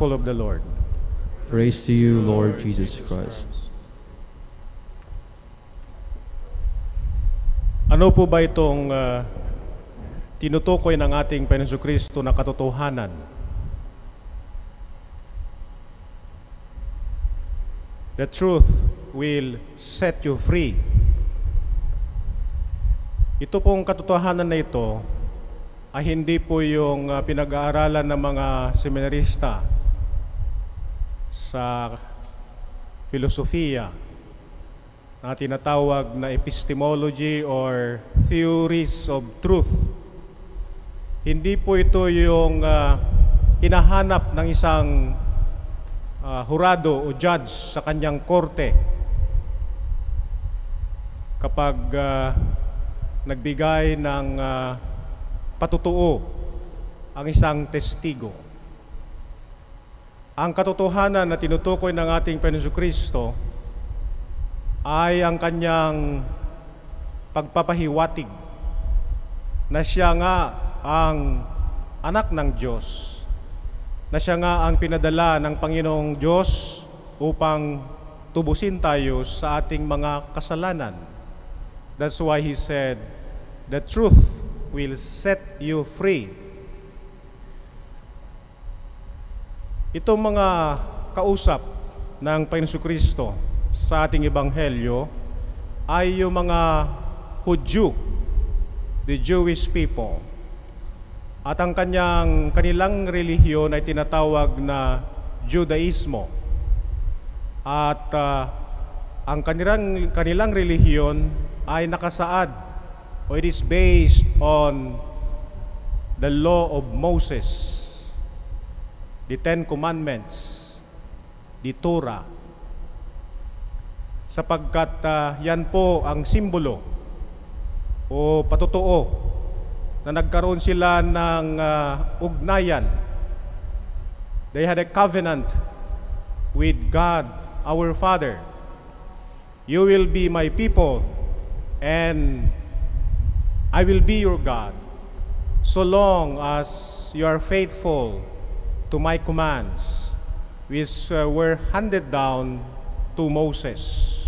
gospel of the Lord. Praise to you, Lord Jesus Christ. Ano po ba itong tinutukoy ng ating Panginoon Kristo na katotohanan? The truth will set you free. Ito pong katotohanan na ito ay hindi po yung pinag-aaralan ng mga seminarista sa filosofiya na tinatawag na epistemology or theories of truth. Hindi po ito yung hinahanap ng isang hurado o judge sa kanyang korte kapag nagbigay ng patutuo ang isang testigo. Ang katotohanan na tinutukoy ng ating Panginoon Kristo ay ang kanyang pagpapahiwatig na siya nga ang anak ng Diyos, na siya nga ang pinadala ng Panginoong Diyos upang tubusin tayo sa ating mga kasalanan. That's why He said, the truth will set you free. Itong mga kausap ng Panginoon Kristo sa ating ebanghelyo ay yung mga Hudyo, the Jewish people. At ang kanilang relihiyon ay tinatawag na Judaismo. At ang kanilang relihiyon ay nakasaad o it is based on the law of Moses, the Ten Commandments, the Torah, sapagkat yan po ang simbolo o patutuo na nagkaroon sila ng ugnayan. They had a covenant with God, our Father. You will be my people and I will be your God so long as you are faithful to my commands which were handed down to Moses.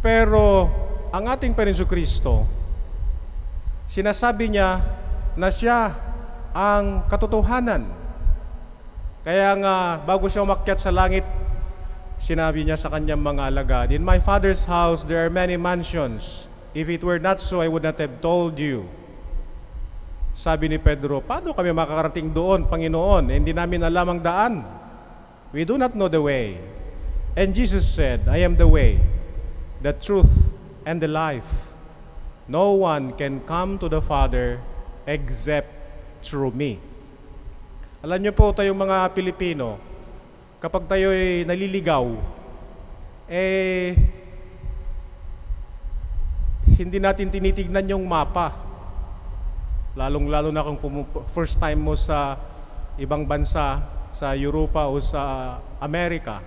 Pero ang ating Panginoon Kristo, sinasabi niya na siya ang katotohanan. Kaya nga bago siya umakyat sa langit, sinabi niya sa kanyang mga alagad, "In my Father's house there are many mansions. If it were not so, I would not have told you." Sabi ni Pedro, paano kami makakarating doon, Panginoon? Hindi namin alam ang daan. We do not know the way. And Jesus said, I am the way, the truth, and the life. No one can come to the Father except through me. Alam niyo po tayong mga Pilipino, kapag tayo'y naliligaw, hindi natin tinitignan yung mapa. Lalong-lalo na kung first time mo sa ibang bansa, sa Europa o sa Amerika,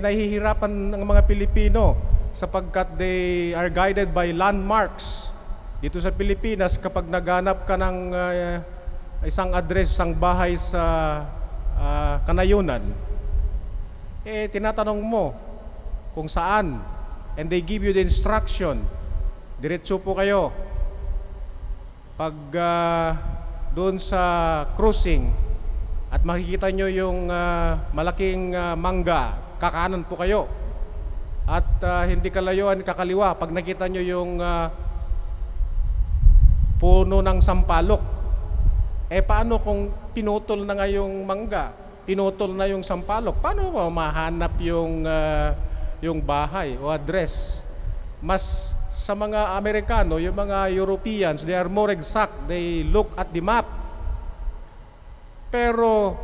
nahihirapan ng mga Pilipino sapagkat they are guided by landmarks. Dito sa Pilipinas, kapag naghanap ka ng isang address, isang bahay sa kanayunan, tinatanong mo kung saan, and they give you the instruction. Diretso po kayo. Pag doon sa cruising at makikita nyo yung malaking mangga, kakanan po kayo. At hindi kalayuan, kakaliwa. Pag nakita nyo yung puno ng sampalok, paano kung pinutol na nga yung mangga, pinutol na yung sampalok, paano ba mahanap yung bahay o address? Mas sa mga Amerikano, yung mga Europeans, they are more exact. They look at the map. Pero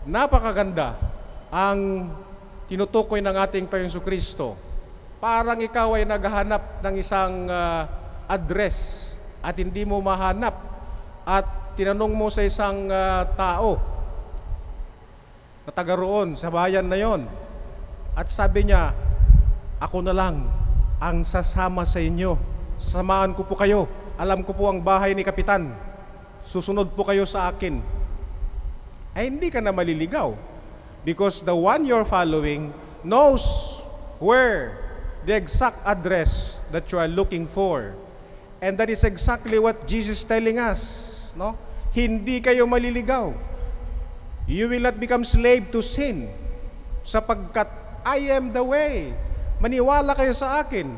napakaganda ang tinutukoy ng ating Panginoon Kristo. Parang ikaw ay naghahanap ng isang address at hindi mo mahanap. At tinanong mo sa isang tao na taga roon sa bayan na yon. At sabi niya, ako na lang ang sasama sa inyo. Sasamaan ko po kayo. Alam ko po ang bahay ni Kapitan. Susunod po kayo sa akin. ay hindi ka na maliligaw. Because the one you're following knows where the exact address that you are looking for. And that is exactly what Jesus is telling us. No? Hindi kayo maliligaw. You will not become slave to sin, sapagkat I am the way. Maniwala kayo sa akin.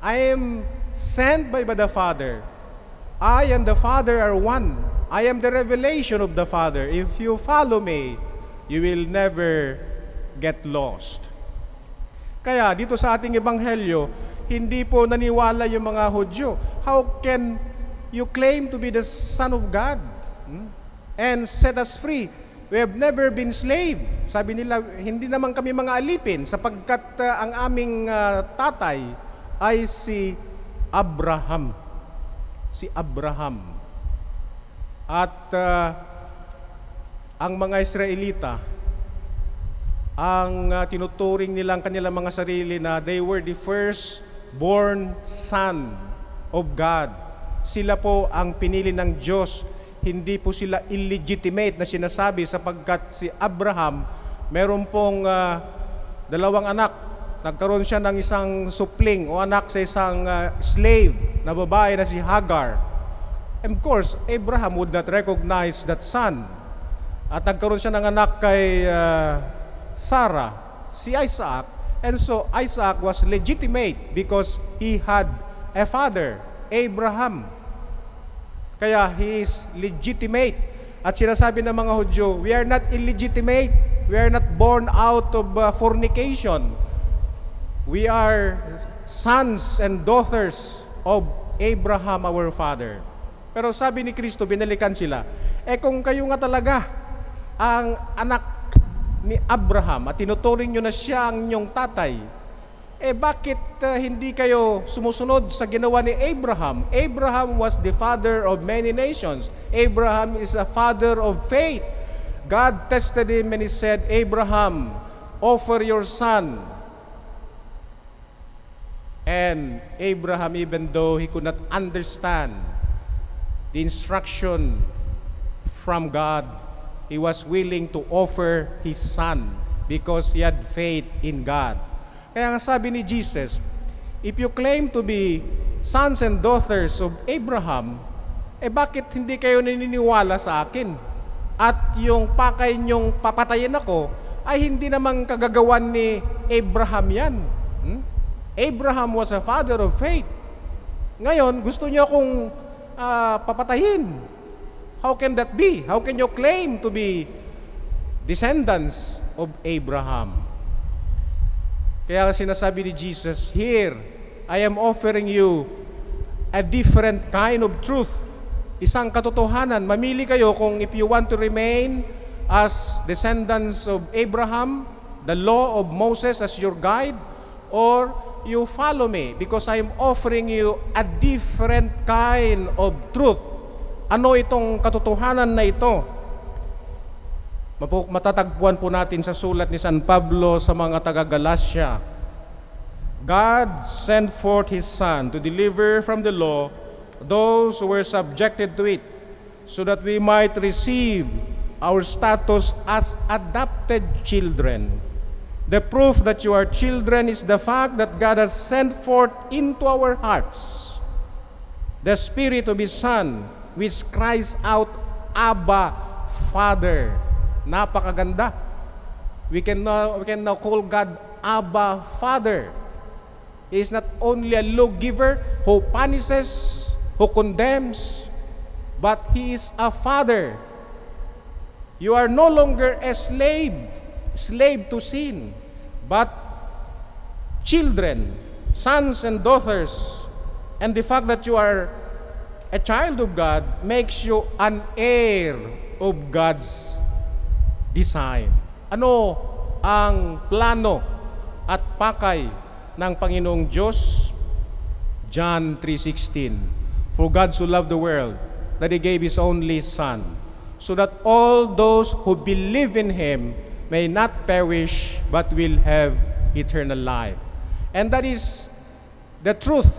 I am sent by the Father. I and the Father are one. I am the revelation of the Father. If you follow me, you will never get lost. Kaya dito sa ating ebanghelyo, hindi po naniwala yung mga Hudyo. How can you claim to be the Son of God and set us free? We have never been slave. Sabi nila, hindi naman kami mga alipin sapagkat ang aming tatay ay si Abraham. Si Abraham. At ang mga Israelita, ang tinuturing nilang kanilang mga sarili na they were the first-born son of God. Sila po ang pinili ng Diyos. Hindi po sila illegitimate na sinasabi sapagkat si Abraham, meron pong dalawang anak. Nagkaroon siya ng isang supling o anak sa isang slave na babae na si Hagar. And of course, Abraham would not recognize that son. At nagkaroon siya ng anak kay Sarah, si Isaac. And so Isaac was legitimate because he had a father, Abraham. Kaya he is legitimate. At sinasabi ng mga Hudyo, we are not illegitimate. We are not born out of fornication. We are sons and daughters of Abraham, our father. Pero sabi ni Kristo, binalikan sila, kung kayo nga talaga ang anak ni Abraham at tinuturing nyo na siya ang inyong tatay, bakit hindi kayo sumusunod sa ginawa ni Abraham? Abraham was the father of many nations. Abraham is a father of faith. God tested him and he said, Abraham, offer your son. And Abraham, even though he could not understand the instruction from God, he was willing to offer his son because he had faith in God. Kaya nga sabi ni Jesus, if you claim to be sons and daughters of Abraham, bakit hindi kayo naniniwala sa akin? At yung pakay niyong papatayin ako, ay hindi naman kagagawan ni Abraham yan. Abraham was a father of faith. Ngayon, gusto niyo akong papatayin. How can that be? How can you claim to be descendants of Abraham? Kaya sinasabi ni Jesus, here, I am offering you a different kind of truth. Isang katotohanan. Mamili kayo kung if you want to remain as descendants of Abraham, the law of Moses as your guide, or you follow me because I am offering you a different kind of truth. Ano itong katotohanan na ito? Matatagpuan po natin sa sulat ni San Pablo sa mga taga-Galacia. God sent forth His Son to deliver from the law those who were subjected to it, so that we might receive our status as adopted children. The proof that you are children is the fact that God has sent forth into our hearts the Spirit of His Son, which cries out, Abba, Father. Napakaganda. We can now call God Abba, Father. He is not only a lawgiver who punishes, who condemns, but He is a Father. You are no longer a slave to sin, but children, sons and daughters. And the fact that you are a child of God makes you an heir of God's design. Ano ang plano at pakay ng Panginoong Diyos? John 3:16. For God so loved the world that He gave His only Son, so that all those who believe in Him may not perish but will have eternal life. And that is the truth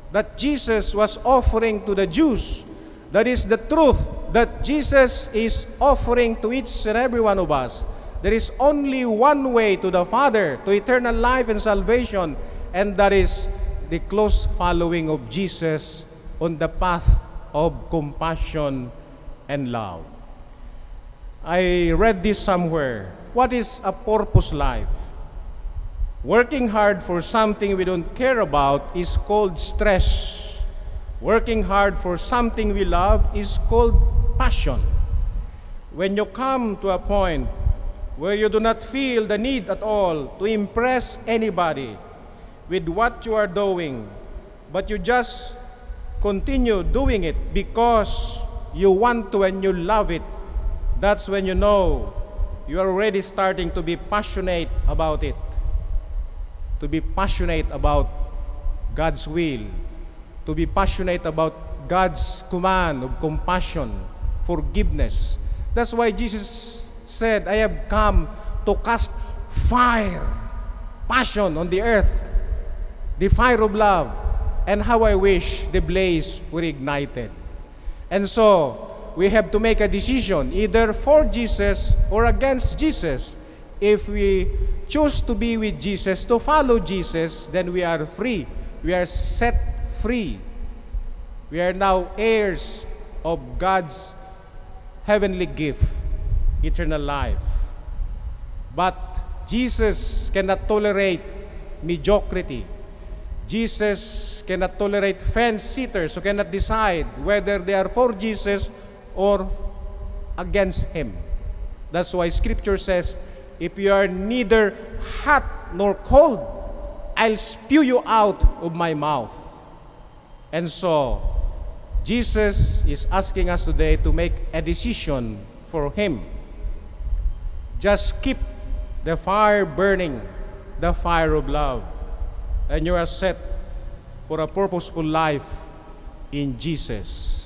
that Jesus was offering to the Jews. That is the truth that Jesus is offering to each and every one of us. There is only one way to the Father, to eternal life and salvation, and that is the close following of Jesus on the path of compassion and love. I read this somewhere. What is a purpose life? Working hard for something we don't care about is called stress. Working hard for something we love is called passion. When you come to a point where you do not feel the need at all to impress anybody with what you are doing, but you just continue doing it because you want to and you love it, that's when you know you are already starting to be passionate about it. To be passionate about God's will. To be passionate about God's command of compassion, forgiveness. That's why Jesus said, I have come to cast fire, passion on the earth, the fire of love, and how I wish the blaze were ignited. And so, we have to make a decision, either for Jesus or against Jesus. If we choose to be with Jesus, to follow Jesus, then we are free. We are set free. We are now heirs of God's heavenly gift, eternal life. But Jesus cannot tolerate mediocrity. Jesus cannot tolerate fence-sitters who cannot decide whether they are for Jesus or against Him. That's why Scripture says, if you are neither hot nor cold, I'll spew you out of my mouth. And so, Jesus is asking us today to make a decision for Him. Just keep the fire burning, the fire of love, and you are set for a purposeful life in Jesus.